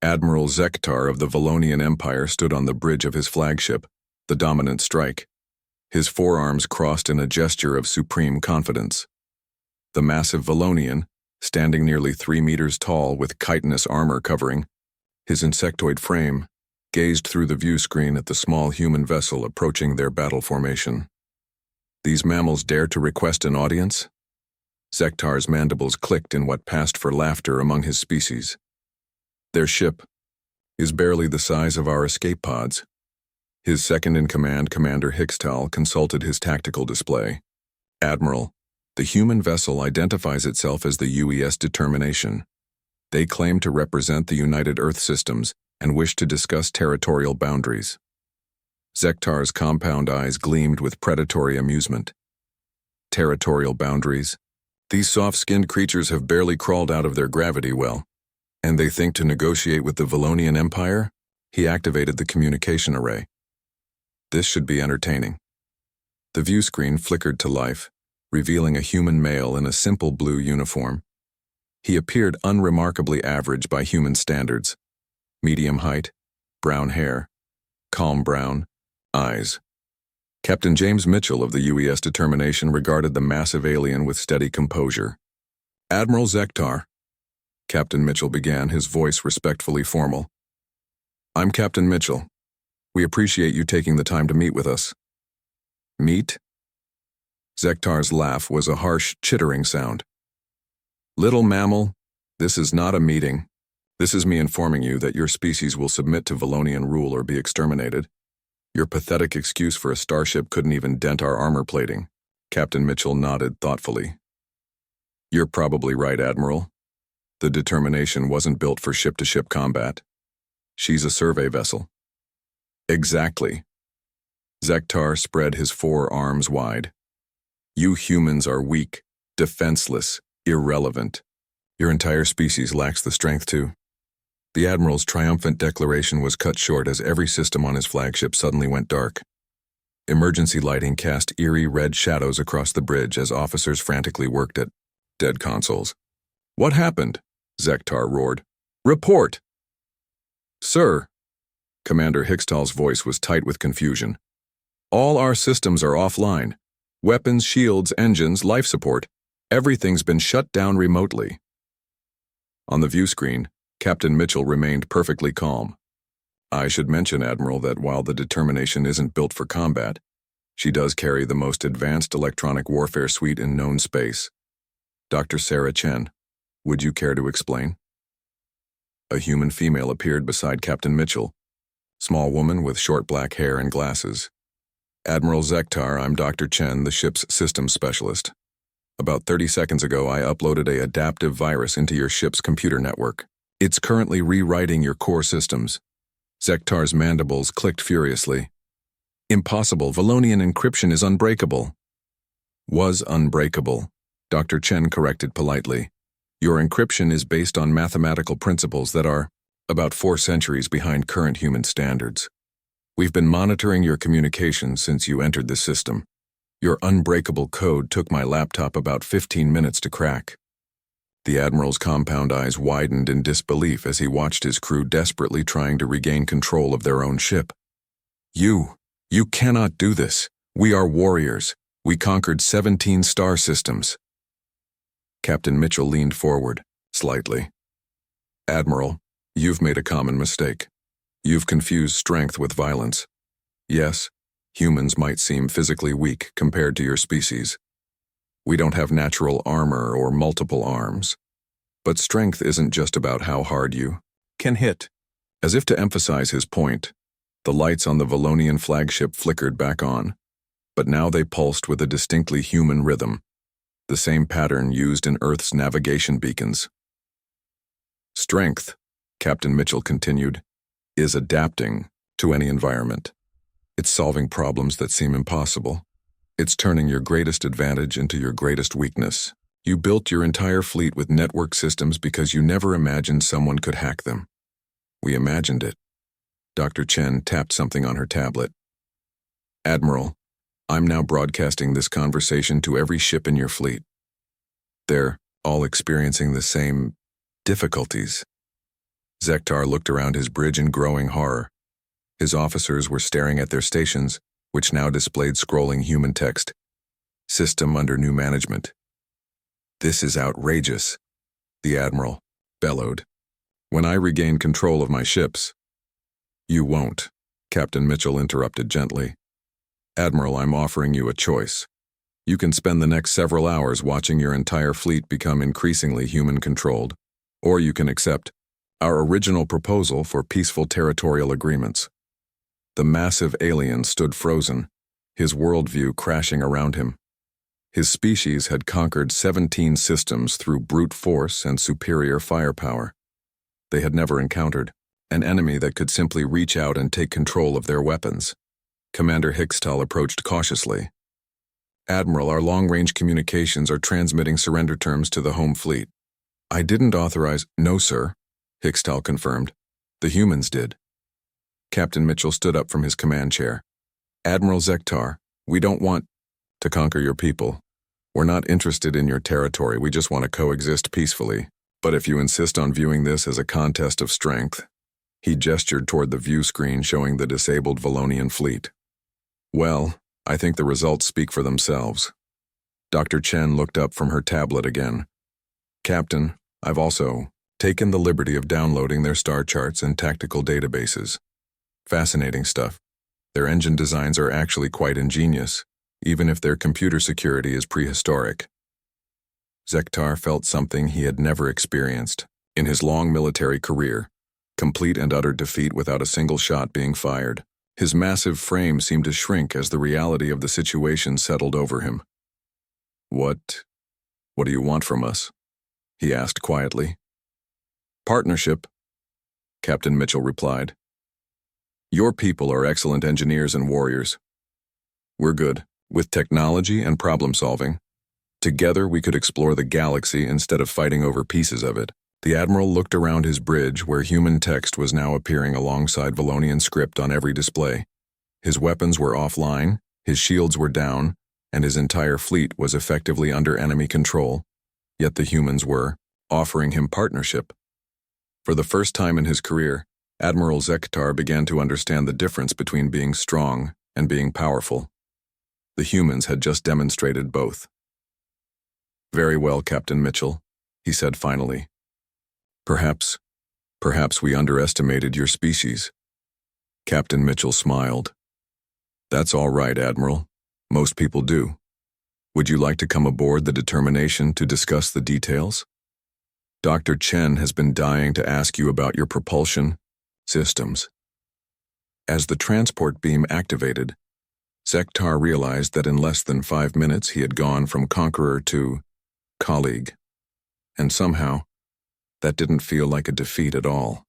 Admiral Zektar of the Valonian Empire stood on the bridge of his flagship, the Dominant Strike, his forearms crossed in a gesture of supreme confidence. The massive Valonian, standing nearly 3 meters tall with chitinous armor covering, his insectoid frame, gazed through the view screen at the small human vessel approaching their battle formation. These mammals dare to request an audience? Zektar's mandibles clicked in what passed for laughter among his species. Their ship is barely the size of our escape pods. His second-in-command, Commander Hickstal, consulted his tactical display. Admiral, the human vessel identifies itself as the UES Determination. They claim to represent the United Earth Systems and wish to discuss territorial boundaries. Zektar's compound eyes gleamed with predatory amusement. Territorial boundaries? These soft-skinned creatures have barely crawled out of their gravity well. And they think to negotiate with the Valonian Empire? He activated the communication array. This should be entertaining. The view screen flickered to life, revealing a human male in a simple blue uniform. He appeared unremarkably average by human standards. Medium height, brown hair, calm brown eyes. Captain James Mitchell of the UES Determination regarded the massive alien with steady composure. Admiral Zektar, Captain Mitchell began, his voice respectfully formal. I'm Captain Mitchell. We appreciate you taking the time to meet with us. Meet? Zektar's laugh was a harsh, chittering sound. Little mammal, this is not a meeting. This is me informing you that your species will submit to Valonian rule or be exterminated. Your pathetic excuse for a starship couldn't even dent our armor plating. Captain Mitchell nodded thoughtfully. You're probably right, Admiral. The Determination wasn't built for ship-to-ship combat. She's a survey vessel. Exactly. Zektar spread his forearms wide. You humans are weak, defenseless, irrelevant. Your entire species lacks the strength to. The Admiral's triumphant declaration was cut short as every system on his flagship suddenly went dark. Emergency lighting cast eerie red shadows across the bridge as officers frantically worked at dead consoles. What happened? Zektar roared. Report! Sir! Commander Hickstal's voice was tight with confusion. All our systems are offline. Weapons, shields, engines, life support. Everything's been shut down remotely. On the view screen, Captain Mitchell remained perfectly calm. I should mention, Admiral, that while the Determination isn't built for combat, she does carry the most advanced electronic warfare suite in known space. Dr. Sarah Chen, would you care to explain? A human female appeared beside Captain Mitchell, small woman with short black hair and glasses. Admiral Zektar, I'm Dr. Chen, the ship's systems specialist. About 30 seconds ago, I uploaded an adaptive virus into your ship's computer network. It's currently rewriting your core systems. Zektar's mandibles clicked furiously. Impossible. Valonian encryption is unbreakable. Was unbreakable, Dr. Chen corrected politely. Your encryption is based on mathematical principles that are about 4 centuries behind current human standards. We've been monitoring your communications since you entered the system. Your unbreakable code took my laptop about 15 minutes to crack. The Admiral's compound eyes widened in disbelief as he watched his crew desperately trying to regain control of their own ship. You cannot do this. We are warriors. We conquered 17 star systems. Captain Mitchell leaned forward, slightly. Admiral, you've made a common mistake. You've confused strength with violence. Yes, humans might seem physically weak compared to your species. We don't have natural armor or multiple arms. But strength isn't just about how hard you can hit. As if to emphasize his point, the lights on the Valonian flagship flickered back on, but now they pulsed with a distinctly human rhythm, the same pattern used in Earth's navigation beacons. Strength, Captain Mitchell continued, is adapting to any environment. It's solving problems that seem impossible. It's turning your greatest advantage into your greatest weakness. You built your entire fleet with network systems because you never imagined someone could hack them. We imagined it. Dr. Chen tapped something on her tablet. Admiral, I'm now broadcasting this conversation to every ship in your fleet. They're all experiencing the same difficulties. Zektar looked around his bridge in growing horror. His officers were staring at their stations, which now displayed scrolling human text. System under new management. "This is outrageous," the Admiral bellowed. "When I regain control of my ships—" "You won't," Captain Mitchell interrupted gently. "Admiral, I'm offering you a choice. You can spend the next several hours watching your entire fleet become increasingly human-controlled, or you can accept our original proposal for peaceful territorial agreements." The massive alien stood frozen, his worldview crashing around him. His species had conquered 17 systems through brute force and superior firepower. They had never encountered an enemy that could simply reach out and take control of their weapons. Commander Hickstal approached cautiously. "Admiral, our long-range communications are transmitting surrender terms to the home fleet." "I didn't authorize—" "No, sir," Hickstal confirmed. "The humans did." Captain Mitchell stood up from his command chair. "Admiral Zektar, we don't want to conquer your people. We're not interested in your territory, we just want to coexist peacefully. But if you insist on viewing this as a contest of strength—" He gestured toward the view screen showing the disabled Valonian fleet. "Well, I think the results speak for themselves." Dr. Chen looked up from her tablet again. "Captain, I've also taken the liberty of downloading their star charts and tactical databases. Fascinating stuff. Their engine designs are actually quite ingenious, even if their computer security is prehistoric." Zektar felt something he had never experienced in his long military career: complete and utter defeat without a single shot being fired. His massive frame seemed to shrink as the reality of the situation settled over him. What do you want from us?" he asked quietly. "Partnership," Captain Mitchell replied. "Your people are excellent engineers and warriors. We're good with technology and problem-solving. Together we could explore the galaxy instead of fighting over pieces of it." The Admiral looked around his bridge where human text was now appearing alongside Valonian script on every display. His weapons were offline, his shields were down, and his entire fleet was effectively under enemy control. Yet the humans were offering him partnership. For the first time in his career, Admiral Zektar began to understand the difference between being strong and being powerful. The humans had just demonstrated both. "Very well, Captain Mitchell," he said finally. Perhaps we underestimated your species." Captain Mitchell smiled. "That's all right, Admiral. Most people do. Would you like to come aboard the Determination to discuss the details? Dr. Chen has been dying to ask you about your propulsion systems." As the transport beam activated, Zektar realized that in less than 5 minutes he had gone from conqueror to colleague. And somehow, that didn't feel like a defeat at all.